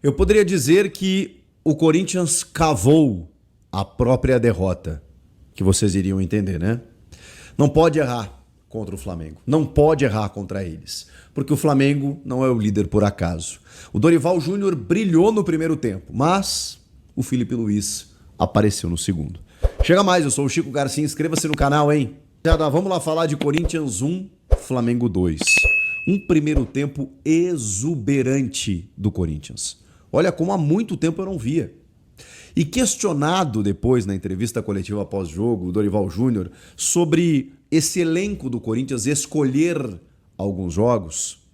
Eu poderia dizer que o Corinthians cavou a própria derrota, que vocês iriam entender, né? Não pode errar contra o Flamengo. Não pode errar contra eles. Porque o Flamengo não é o líder por acaso. O Dorival Júnior brilhou no primeiro tempo, mas o Felipe Luiz apareceu no segundo. Chega mais, eu sou o Chico Garcia, inscreva-se no canal, hein? Vamos lá falar de Corinthians 1, Flamengo 2. Um primeiro tempo exuberante do Corinthians. Olha como há muito tempo eu não via. E questionado depois na entrevista coletiva pós-jogo, o Dorival Júnior, sobre esse elenco do Corinthians escolher alguns jogos,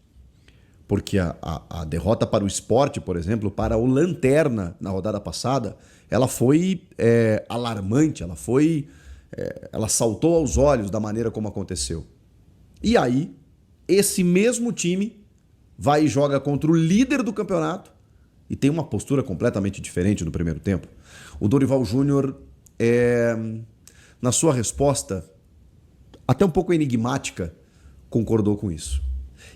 porque a derrota para o Sport, por exemplo, para o Lanterna na rodada passada, ela foi alarmante, ela saltou aos olhos da maneira como aconteceu. E aí, esse mesmo time vai e joga contra o líder do campeonato e tem uma postura completamente diferente no primeiro tempo. O Dorival Júnior, na sua resposta, até um pouco enigmática, concordou com isso.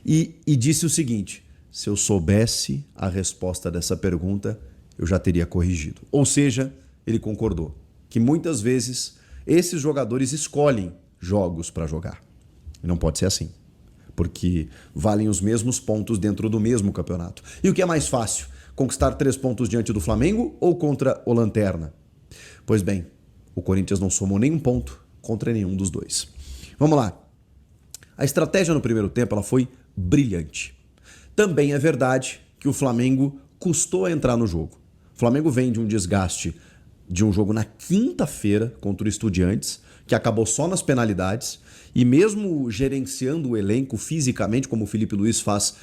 E disse o seguinte: se eu soubesse a resposta dessa pergunta, eu já teria corrigido. Ou seja, ele concordou que muitas vezes esses jogadores escolhem jogos para jogar. E não pode ser assim, porque valem os mesmos pontos dentro do mesmo campeonato. E o que é mais fácil? Conquistar 3 pontos diante do Flamengo ou contra o Lanterna? Pois bem, o Corinthians não somou nenhum ponto contra nenhum dos dois. Vamos lá. A estratégia no primeiro tempo ela foi brilhante. Também é verdade que o Flamengo custou a entrar no jogo. O Flamengo vem de um desgaste de um jogo na quinta-feira contra o Estudiantes, que acabou só nas penalidades, e mesmo gerenciando o elenco fisicamente, como o Felipe Luiz faz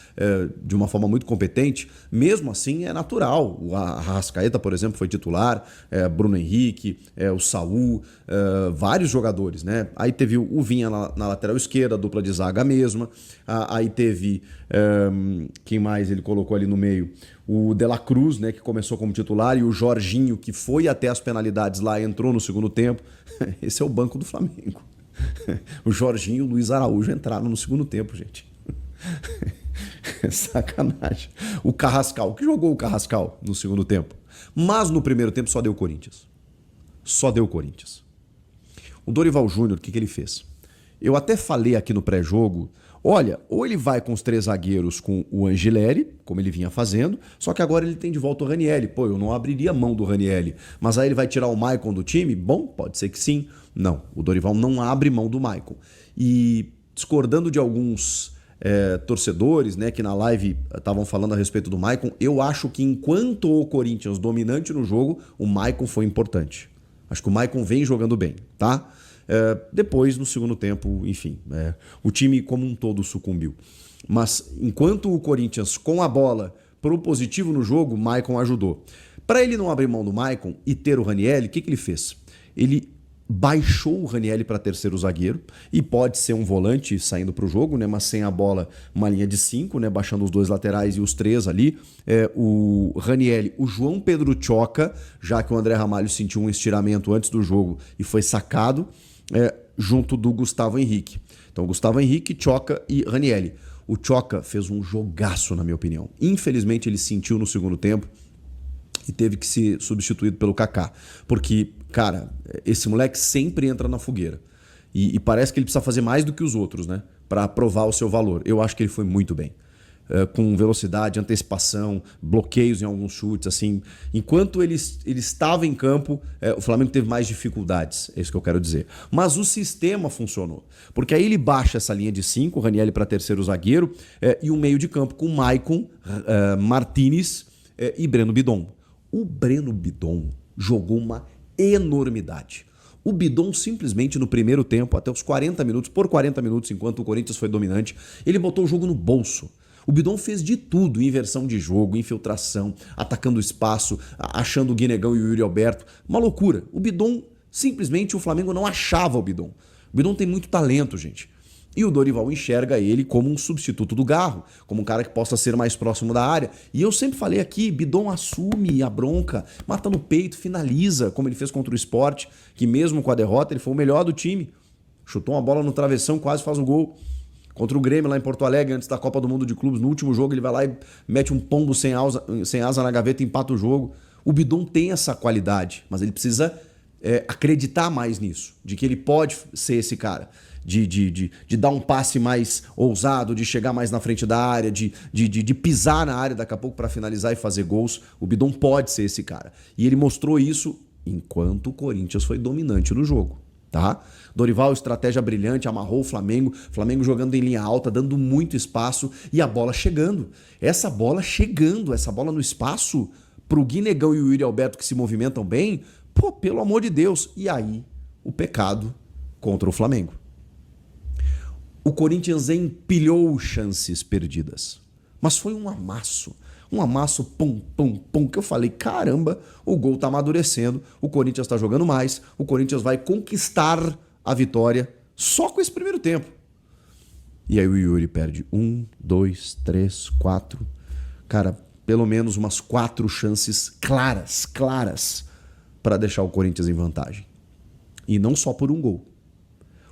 de uma forma muito competente, mesmo assim é natural. O Arrascaeta, por exemplo, foi titular, Bruno Henrique, o Saul, vários jogadores, né? Aí teve o Vinha na lateral esquerda, a dupla de zaga mesma, aí teve, quem mais ele colocou ali no meio? O De La Cruz, né, que começou como titular, e o Jorginho, que foi até as penalidades lá, entrou no segundo tempo. Esse é o banco do Flamengo. O Jorginho e o Luiz Araújo entraram no segundo tempo, gente. Sacanagem. O Carrascal, que jogou o Carrascal no segundo tempo. Mas no primeiro tempo só deu Corinthians. Só deu Corinthians. O Dorival Júnior, o que ele fez? Eu até falei aqui no pré-jogo, olha, ou ele vai com os 3 zagueiros com o Angileri, como ele vinha fazendo, só que agora ele tem de volta o Ranieri. Pô, eu não abriria a mão do Ranieri, mas aí ele vai tirar o Maicon do time? Bom, pode ser que sim. Não, o Dorival não abre mão do Maicon. E discordando de alguns torcedores, né, que na live estavam falando a respeito do Maicon, eu acho que enquanto o Corinthians dominante no jogo, o Maicon foi importante. Acho que o Maicon vem jogando bem, tá? Depois, no segundo tempo, enfim, o time como um todo sucumbiu. Mas enquanto o Corinthians com a bola propositivo no jogo, o Maicon ajudou. Para ele não abrir mão do Maicon e ter o Ranieri, o que ele fez? Ele baixou o Ranieri para terceiro zagueiro, e pode ser um volante saindo para o jogo, né, mas sem a bola, uma linha de 5, né, baixando os 2 laterais e os 3 ali. O Ranieri, o João Pedro Tchoca, já que o André Ramalho sentiu um estiramento antes do jogo e foi sacado, junto do Gustavo Henrique. Então, Gustavo Henrique, Tchoca e Ranieri. O Tchoca fez um jogaço, na minha opinião. Infelizmente, ele sentiu no segundo tempo e teve que ser substituído pelo Kaká. Porque, cara, esse moleque sempre entra na fogueira. E parece que ele precisa fazer mais do que os outros, né? Para provar o seu valor. Eu acho que ele foi muito bem. Com velocidade, antecipação, bloqueios em alguns chutes, assim. Enquanto ele estava em campo, o Flamengo teve mais dificuldades, é isso que eu quero dizer. Mas o sistema funcionou, porque aí ele baixa essa linha de 5, Ranieri para terceiro zagueiro, e um meio de campo com Maicon, Martinez e Breno Bidon. O Breno Bidon jogou uma enormidade. O Bidon simplesmente no primeiro tempo, até os 40 minutos, por 40 minutos, enquanto o Corinthians foi dominante, ele botou o jogo no bolso. O Bidon fez de tudo, inversão de jogo, infiltração, atacando o espaço, achando o Guinegão e o Yuri Alberto. Uma loucura. O Bidon, simplesmente o Flamengo não achava o Bidon. O Bidon tem muito talento, gente. E o Dorival enxerga ele como um substituto do Garro, como um cara que possa ser mais próximo da área. E eu sempre falei aqui, Bidon assume a bronca, mata no peito, finaliza, como ele fez contra o Sport, que mesmo com a derrota ele foi o melhor do time. Chutou uma bola no travessão, quase faz o gol. Contra o Grêmio lá em Porto Alegre, antes da Copa do Mundo de Clubes, no último jogo ele vai lá e mete um pombo sem asa na gaveta e empata o jogo. O Bidon tem essa qualidade, mas ele precisa acreditar mais nisso, de que ele pode ser esse cara, de dar um passe mais ousado, de chegar mais na frente da área, de pisar na área daqui a pouco para finalizar e fazer gols. O Bidon pode ser esse cara. E ele mostrou isso enquanto o Corinthians foi dominante no jogo. Tá? Dorival, estratégia brilhante, amarrou o Flamengo jogando em linha alta, dando muito espaço e a bola chegando. Essa bola no espaço, pro Guinegão e o Yuri Alberto que se movimentam bem, pô, pelo amor de Deus. E aí, o pecado contra o Flamengo. O Corinthians empilhou chances perdidas, mas foi um amasso, pum, pum, pum, que eu falei, caramba, o gol tá amadurecendo, o Corinthians tá jogando mais, o Corinthians vai conquistar a vitória só com esse primeiro tempo. E aí o Yuri perde 1, 2, 3, 4, cara, pelo menos umas 4 chances claras, para deixar o Corinthians em vantagem. E não só por um gol.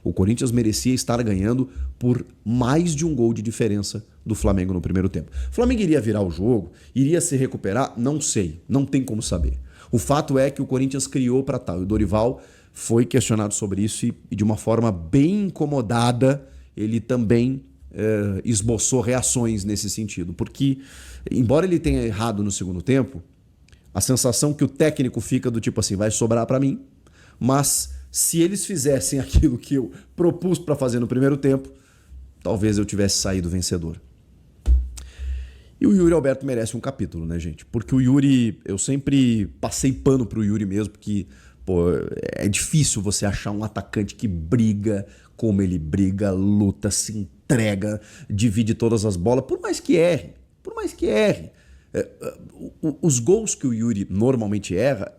O Corinthians merecia estar ganhando por mais de um gol de diferença do Flamengo no primeiro tempo. O Flamengo iria virar o jogo, iria se recuperar? Não sei, não tem como saber. O fato é que o Corinthians criou para tal. E o Dorival foi questionado sobre isso e de uma forma bem incomodada, ele também esboçou reações nesse sentido. Porque, embora ele tenha errado no segundo tempo, a sensação que o técnico fica do tipo assim, vai sobrar para mim, mas se eles fizessem aquilo que eu propus para fazer no primeiro tempo, talvez eu tivesse saído vencedor. E o Yuri Alberto merece um capítulo, né, gente? Porque o Yuri, eu sempre passei pano pro Yuri mesmo, porque pô, é difícil você achar um atacante que briga como ele briga, luta, se entrega, divide todas as bolas, por mais que erre. Os gols que o Yuri normalmente erra,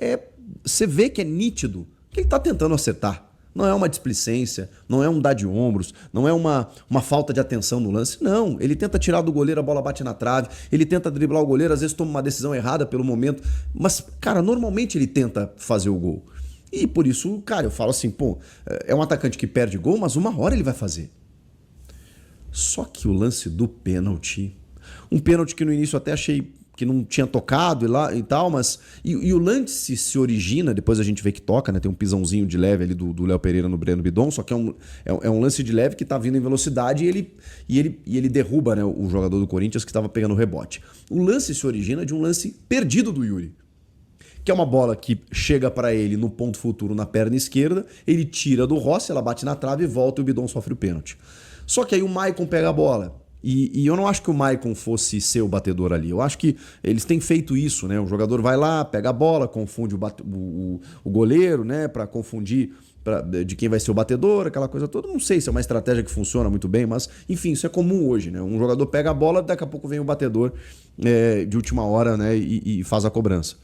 você vê que é nítido que ele está tentando acertar. Não é uma displicência, não é um dar de ombros, não é uma falta de atenção no lance. Não, ele tenta tirar do goleiro, a bola bate na trave, ele tenta driblar o goleiro, às vezes toma uma decisão errada pelo momento. Mas, cara, normalmente ele tenta fazer o gol. E por isso, cara, eu falo assim, pô, é um atacante que perde gol, mas uma hora ele vai fazer. Só que o lance do pênalti, um pênalti que no início eu até achei que não tinha tocado e tal, mas... E o lance se origina, depois a gente vê que toca, né? Tem um pisãozinho de leve ali do Léo Pereira no Breno Bidon, só que é um lance de leve que tá vindo em velocidade e ele derruba, né, o jogador do Corinthians que estava pegando o rebote. O lance se origina de um lance perdido do Yuri, que é uma bola que chega para ele no ponto futuro na perna esquerda, ele tira do Rossi, ela bate na trave e volta e o Bidon sofre o pênalti. Só que aí o Maicon pega a bola. E eu não acho que o Maicon fosse ser o batedor ali. Eu acho que eles têm feito isso, né? O jogador vai lá, pega a bola, confunde o goleiro, né? Para confundir de quem vai ser o batedor, aquela coisa toda. Não sei se é uma estratégia que funciona muito bem, mas enfim, isso é comum hoje, né? Um jogador pega a bola, daqui a pouco vem o batedor de última hora, né? E faz a cobrança.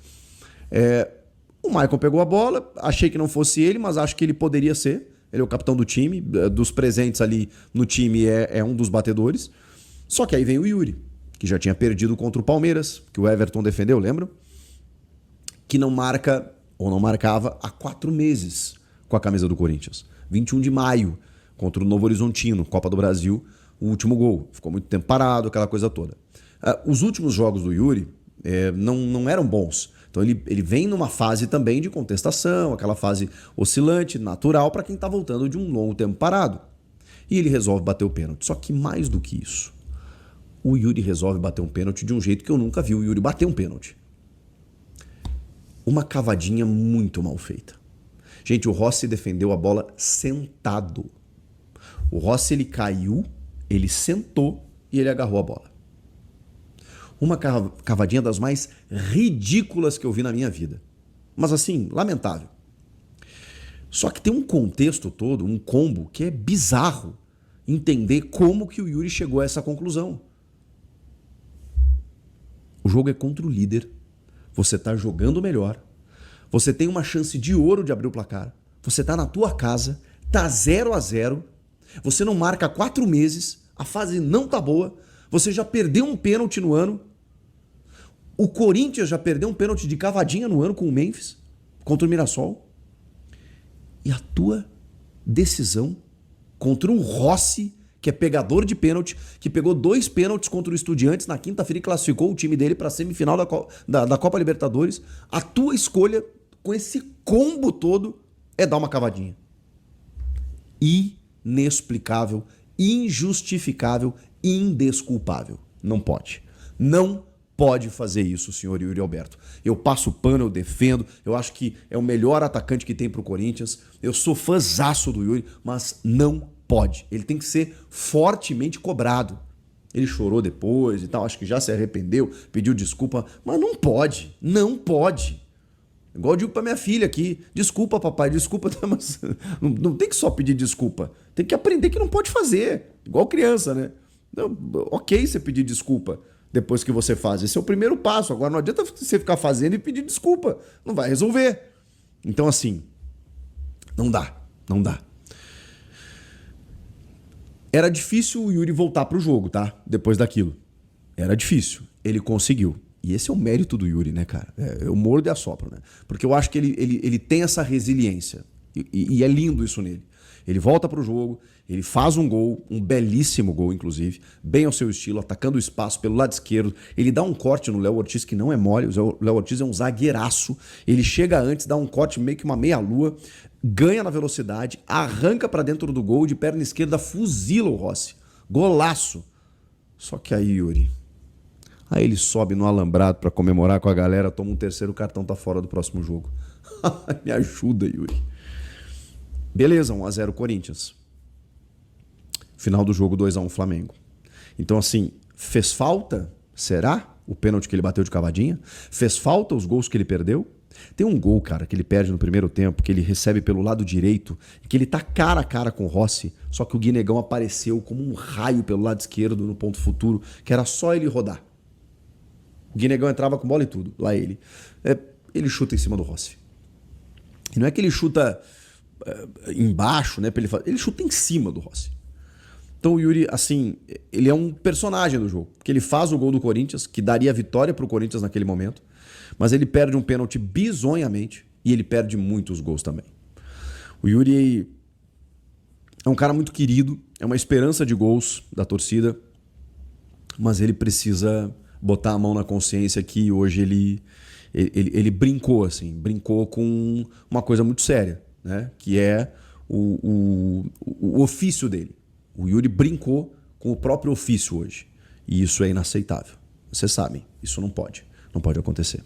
O Maicon pegou a bola, achei que não fosse ele, mas acho que ele poderia ser. Ele é o capitão do time, dos presentes ali no time é um dos batedores. Só que aí vem o Yuri, que já tinha perdido contra o Palmeiras, que o Everton defendeu, lembram? Que não marca, ou não marcava, há 4 meses com a camisa do Corinthians. 21 de maio, contra o Novo Horizontino, Copa do Brasil, o último gol. Ficou muito tempo parado, aquela coisa toda. Os últimos jogos do Yuri não eram bons. Então ele vem numa fase também de contestação, aquela fase oscilante, natural, para quem está voltando de um longo tempo parado. E ele resolve bater o pênalti. Só que mais do que isso, o Yuri resolve bater um pênalti de um jeito que eu nunca vi o Yuri bater um pênalti. Uma cavadinha muito mal feita. Gente, o Rossi defendeu a bola sentado. O Rossi, ele caiu, ele sentou e ele agarrou a bola. Uma cavadinha das mais ridículas que eu vi na minha vida. Mas assim, lamentável. Só que tem um contexto todo, um combo, que é bizarro entender como que o Yuri chegou a essa conclusão. O jogo é contra o líder, você está jogando melhor, você tem uma chance de ouro de abrir o placar, você está na tua casa, tá 0-0, você não marca há 4 meses, a fase não tá boa, você já perdeu um pênalti no ano, o Corinthians já perdeu um pênalti de cavadinha no ano com o Memphis, contra o Mirassol, e a tua decisão contra um Rossi que é pegador de pênalti, que pegou 2 pênaltis contra o Estudiantes na quinta-feira e classificou o time dele para a semifinal da Copa Libertadores. A tua escolha, com esse combo todo, é dar uma cavadinha. Inexplicável, injustificável, indesculpável. Não pode. Não pode fazer isso, senhor Yuri Alberto. Eu passo pano, eu defendo, eu acho que é o melhor atacante que tem pro Corinthians. Eu sou fãzaço do Yuri, mas não pode. Ele tem que ser fortemente cobrado. Ele chorou depois e tal, acho que já se arrependeu, pediu desculpa, mas não pode, não pode. Igual eu digo pra minha filha aqui, desculpa papai, desculpa, mas não tem que só pedir desculpa, tem que aprender que não pode fazer, igual criança, né? Então, ok você pedir desculpa depois que você faz, esse é o primeiro passo, agora não adianta você ficar fazendo e pedir desculpa, não vai resolver. Então assim, não dá. Era difícil o Yuri voltar pro jogo, tá? Depois daquilo. Era difícil. Ele conseguiu. E esse é o mérito do Yuri, né, cara? Eu mordo e assopro, né? Porque eu acho que ele tem essa resiliência. E é lindo isso nele. Ele volta pro jogo, ele faz um gol, um belíssimo gol, inclusive, bem ao seu estilo, atacando o espaço pelo lado esquerdo. Ele dá um corte no Léo Ortiz que não é mole. O Léo Ortiz é um zagueiraço. Ele chega antes, dá um corte meio que uma meia-lua, ganha na velocidade, arranca pra dentro do gol, de perna esquerda fuzila o Rossi. Golaço. Só que aí, Yuri, aí ele sobe no alambrado pra comemorar com a galera, toma um terceiro cartão, tá fora do próximo jogo. Me ajuda, Yuri. Beleza, 1-0 Corinthians. Final do jogo, 2-1 Flamengo. Então assim, fez falta? Será? O pênalti que ele bateu de cavadinha? Fez falta os gols que ele perdeu? Tem um gol, cara, que ele perde no primeiro tempo, que ele recebe pelo lado direito, que ele tá cara a cara com o Rossi, só que o Guinegão apareceu como um raio pelo lado esquerdo no ponto futuro, que era só ele rodar. O Guinegão entrava com bola e tudo, lá ele. Ele chuta em cima do Rossi. E não é que ele chuta embaixo, né? Ele chuta em cima do Rossi. Então o Yuri, assim, ele é um personagem do jogo, porque ele faz o gol do Corinthians, que daria a vitória pro Corinthians naquele momento, mas ele perde um pênalti bizonhamente e ele perde muitos gols também. O Yuri é um cara muito querido, é uma esperança de gols da torcida, mas ele precisa botar a mão na consciência que hoje ele brincou, assim, brincou com uma coisa muito séria, né? Que é o ofício dele. O Yuri brincou com o próprio ofício hoje. E isso é inaceitável. Vocês sabem, isso não pode acontecer.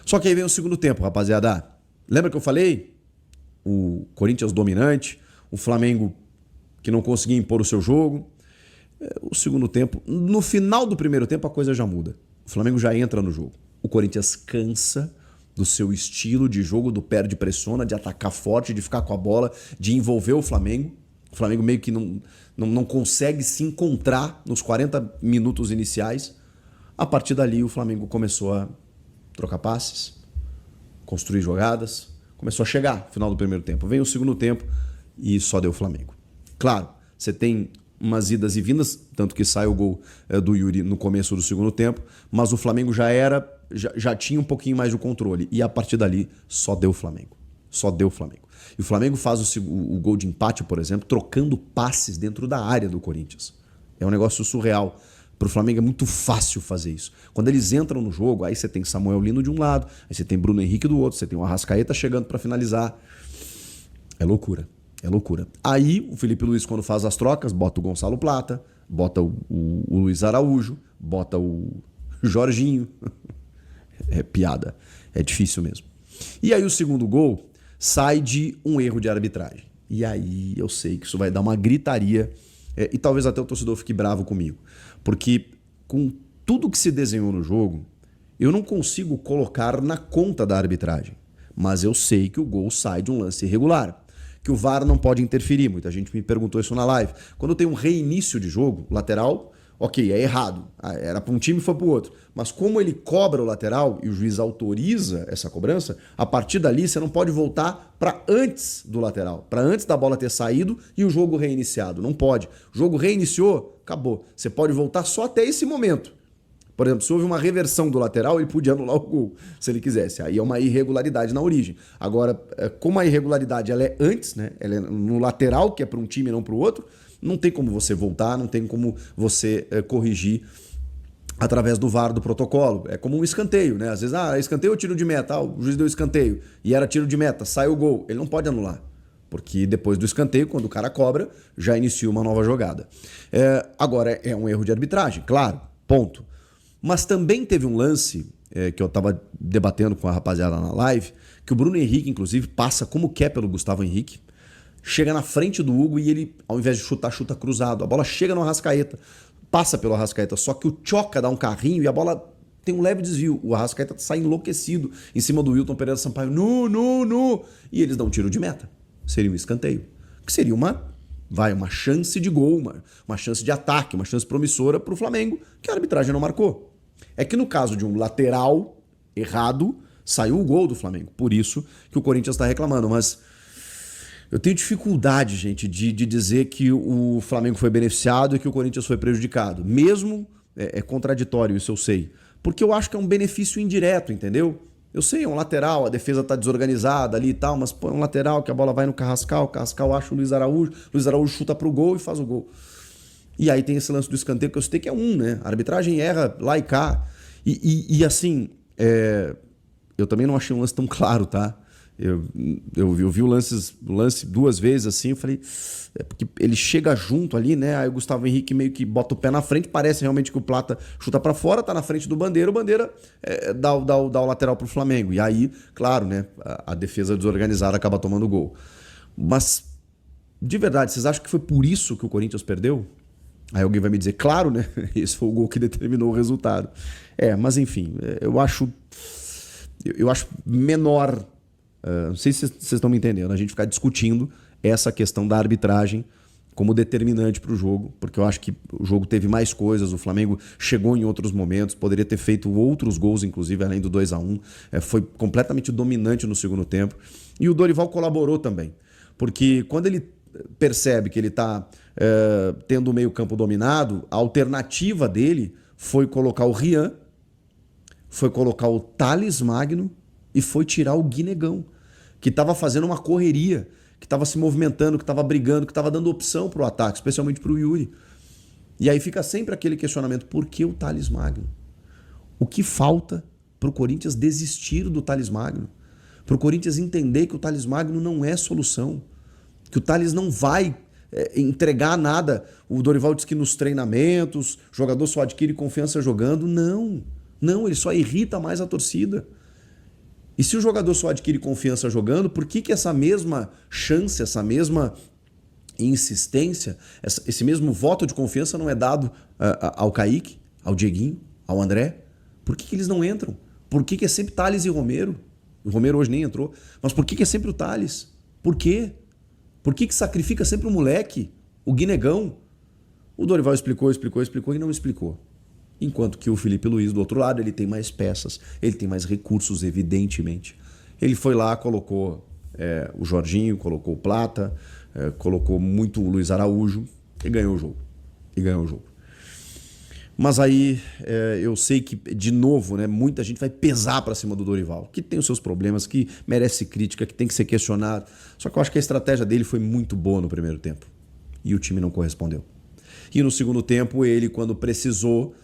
Só que aí vem o segundo tempo, rapaziada. Lembra que eu falei? O Corinthians dominante, o Flamengo que não conseguia impor o seu jogo. O segundo tempo, no final do primeiro tempo a coisa já muda. O Flamengo já entra no jogo. O Corinthians cansa do seu estilo de jogo, do perde pressiona, de atacar forte, de ficar com a bola, de envolver o Flamengo. O Flamengo meio que não consegue se encontrar nos 40 minutos iniciais. A partir dali o Flamengo começou a trocar passes, construir jogadas, começou a chegar no final do primeiro tempo. Vem o segundo tempo e só deu o Flamengo. Claro, você tem umas idas e vindas, tanto que sai o gol do Yuri no começo do segundo tempo, mas o Flamengo já tinha um pouquinho mais de controle e a partir dali só deu o Flamengo. Só deu o Flamengo. E o Flamengo faz o gol de empate, por exemplo, trocando passes dentro da área do Corinthians. É um negócio surreal. Para o Flamengo é muito fácil fazer isso. Quando eles entram no jogo, aí você tem Samuel Lino de um lado, aí você tem Bruno Henrique do outro, você tem o Arrascaeta chegando para finalizar. É loucura. É loucura. Aí o Felipe Luiz, quando faz as trocas, bota o Gonçalo Plata, bota o Luiz Araújo, bota o Jorginho. É piada. É difícil mesmo. E aí o segundo gol sai de um erro de arbitragem. E aí eu sei que isso vai dar uma gritaria e talvez até o torcedor fique bravo comigo. Porque com tudo que se desenhou no jogo, eu não consigo colocar na conta da arbitragem. Mas eu sei que o gol sai de um lance irregular, que o VAR não pode interferir. Muita gente me perguntou isso na live. Quando tem um reinício de jogo, lateral, ok, é errado. Era para um time e foi para o outro. Mas como ele cobra o lateral e o juiz autoriza essa cobrança, a partir dali você não pode voltar para antes do lateral, para antes da bola ter saído e o jogo reiniciado. Não pode. O jogo reiniciou, acabou. Você pode voltar só até esse momento. Por exemplo, se houve uma reversão do lateral, ele podia anular o gol, se ele quisesse. Aí é uma irregularidade na origem. Agora, como a irregularidade ela é antes, né? Ela é no lateral, que é para um time e não para o outro, não tem como você voltar, não tem como você corrigir através do VAR, do protocolo. É como um escanteio, né? Às vezes, escanteio ou tiro de meta? O juiz deu escanteio e era tiro de meta, saiu o gol. Ele não pode anular. Porque depois do escanteio, quando o cara cobra, já inicia uma nova jogada. Agora, é um erro de arbitragem, claro, ponto. Mas também teve um lance que eu estava debatendo com a rapaziada na live, que o Bruno Henrique, inclusive, passa como quer pelo Gustavo Henrique, chega na frente do Hugo e ele, ao invés de chutar, chuta cruzado. A bola chega no Arrascaeta, passa pelo Arrascaeta, só que o Tchoca dá um carrinho e a bola tem um leve desvio. O Arrascaeta sai enlouquecido em cima do Wilton Pereira Sampaio. No! E eles dão um tiro de meta. Seria um escanteio. Que seria uma chance de gol, uma chance de ataque, uma chance promissora para o Flamengo, que a arbitragem não marcou. É que no caso de um lateral errado, saiu o gol do Flamengo. Por isso que o Corinthians está reclamando. Mas eu tenho dificuldade, gente, de dizer que o Flamengo foi beneficiado e que o Corinthians foi prejudicado. Mesmo é contraditório, isso eu sei. Porque eu acho que é um benefício indireto, entendeu? Eu sei, é um lateral, a defesa tá desorganizada ali e tal, mas é um lateral que a bola vai no Carrascal, o Carrascal acha o Luiz Araújo chuta pro gol e faz o gol. E aí tem esse lance do escanteio que eu citei que é né? A arbitragem erra lá e cá. E assim, eu também não achei um lance tão claro, tá? Eu vi o lance duas vezes assim, eu falei, porque ele chega junto ali, né? Aí o Gustavo Henrique meio que bota o pé na frente, parece realmente que o Plata chuta pra fora, tá na frente do Bandeira, o Bandeira dá o lateral pro Flamengo. E aí, claro, né? A defesa desorganizada acaba tomando gol. Mas, de verdade, vocês acham que foi por isso que o Corinthians perdeu? Aí alguém vai me dizer, claro, né? Esse foi o gol que determinou o resultado. Mas enfim, eu acho menor. Não sei se vocês estão me entendendo, a gente ficar discutindo essa questão da arbitragem como determinante para o jogo, porque eu acho que o jogo teve mais coisas, o Flamengo chegou em outros momentos, poderia ter feito outros gols, inclusive, além do 2-1, foi completamente dominante no segundo tempo, e o Dorival colaborou também, porque quando ele percebe que ele está tendo o meio campo dominado, a alternativa dele foi colocar o Rian, foi colocar o Thales Magno e foi tirar o Guinegão, que estava fazendo uma correria, que estava se movimentando, que estava brigando, que estava dando opção para o ataque, especialmente para o Yuri. E aí fica sempre aquele questionamento, por que o Thales Magno? O que falta para o Corinthians desistir do Thales Magno? Para o Corinthians entender que o Thales Magno não é solução, que o Thales não vai entregar nada. O Dorival diz que nos treinamentos, o jogador só adquire confiança jogando. Não, ele só irrita mais a torcida. E se o jogador só adquire confiança jogando, por que essa mesma chance, essa mesma insistência, esse mesmo voto de confiança não é dado ao Kaique, ao Dieguinho, ao André? Por que eles não entram? Por que é sempre Thales e Romero? O Romero hoje nem entrou. Mas por que é sempre o Thales? Por quê? Por que sacrifica sempre o moleque, o Guinegão? O Dorival explicou e não explicou. Enquanto que o Felipe Luiz, do outro lado, ele tem mais peças, ele tem mais recursos, evidentemente. Ele foi lá, colocou o Jorginho, colocou o Plata, colocou muito o Luiz Araújo e ganhou o jogo. Mas aí eu sei que, de novo, né, muita gente vai pesar para cima do Dorival, que tem os seus problemas, que merece crítica, que tem que ser questionado. Só que eu acho que a estratégia dele foi muito boa no primeiro tempo. E o time não correspondeu. E no segundo tempo, ele, quando precisou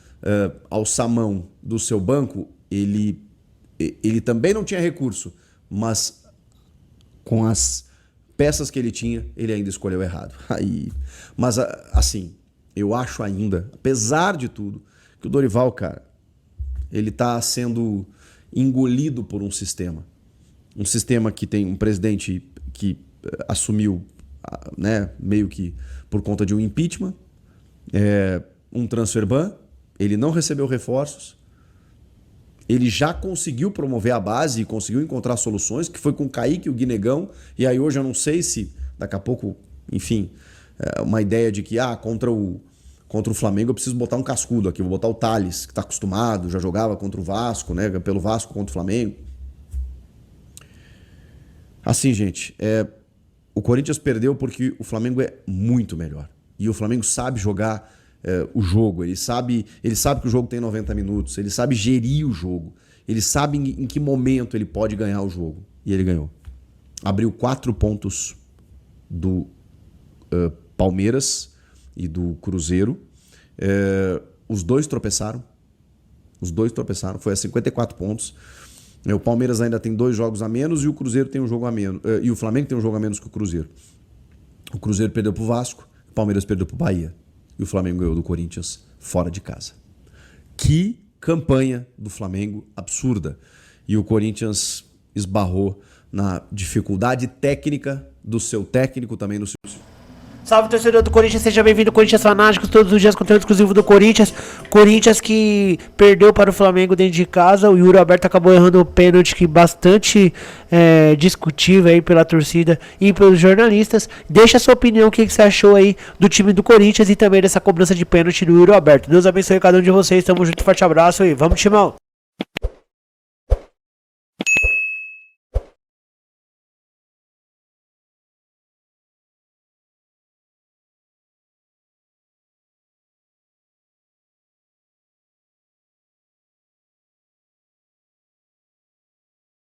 alçar mão do seu banco, ele também não tinha recurso, mas com as peças que ele tinha, ele ainda escolheu errado. Mas assim, eu acho ainda, apesar de tudo, que o Dorival, cara, ele tá sendo engolido por um sistema. Um sistema que tem um presidente que assumiu, né, meio que por conta de um impeachment, um transfer ban. Ele não recebeu reforços, ele já conseguiu promover a base e conseguiu encontrar soluções, que foi com o Kaique e o Guinegão, e aí hoje eu não sei se, daqui a pouco, enfim, uma ideia de que contra o Flamengo eu preciso botar um cascudo aqui, vou botar o Thales, que está acostumado, já jogava contra o Vasco, né, pelo Vasco contra o Flamengo. Assim, gente, o Corinthians perdeu porque o Flamengo é muito melhor, e o Flamengo sabe jogar o jogo, ele sabe que o jogo tem 90 minutos, ele sabe gerir o jogo, ele sabe em que momento ele pode ganhar o jogo. E ele ganhou. Abriu 4 pontos do Palmeiras e do Cruzeiro. Os dois tropeçaram. Foi a 54 pontos. O Palmeiras ainda tem 2 jogos a menos e o Cruzeiro tem um jogo a menos. E o Flamengo tem um jogo a menos que o Cruzeiro. O Cruzeiro perdeu pro Vasco, o Palmeiras perdeu pro Bahia. E o Flamengo ganhou do Corinthians fora de casa. Que campanha do Flamengo absurda. E o Corinthians esbarrou na dificuldade técnica do seu técnico, também no seu... Salve, torcedor do Corinthians, seja bem-vindo, Corinthians Fanáticos, todos os dias conteúdo exclusivo do Corinthians. Corinthians que perdeu para o Flamengo dentro de casa, o Yuri Alberto acabou errando o pênalti que bastante discutível aí pela torcida e pelos jornalistas. Deixa a sua opinião, o que você achou aí do time do Corinthians e também dessa cobrança de pênalti do Yuri Alberto. Deus abençoe cada um de vocês, tamo junto, forte abraço e vamos, Timão!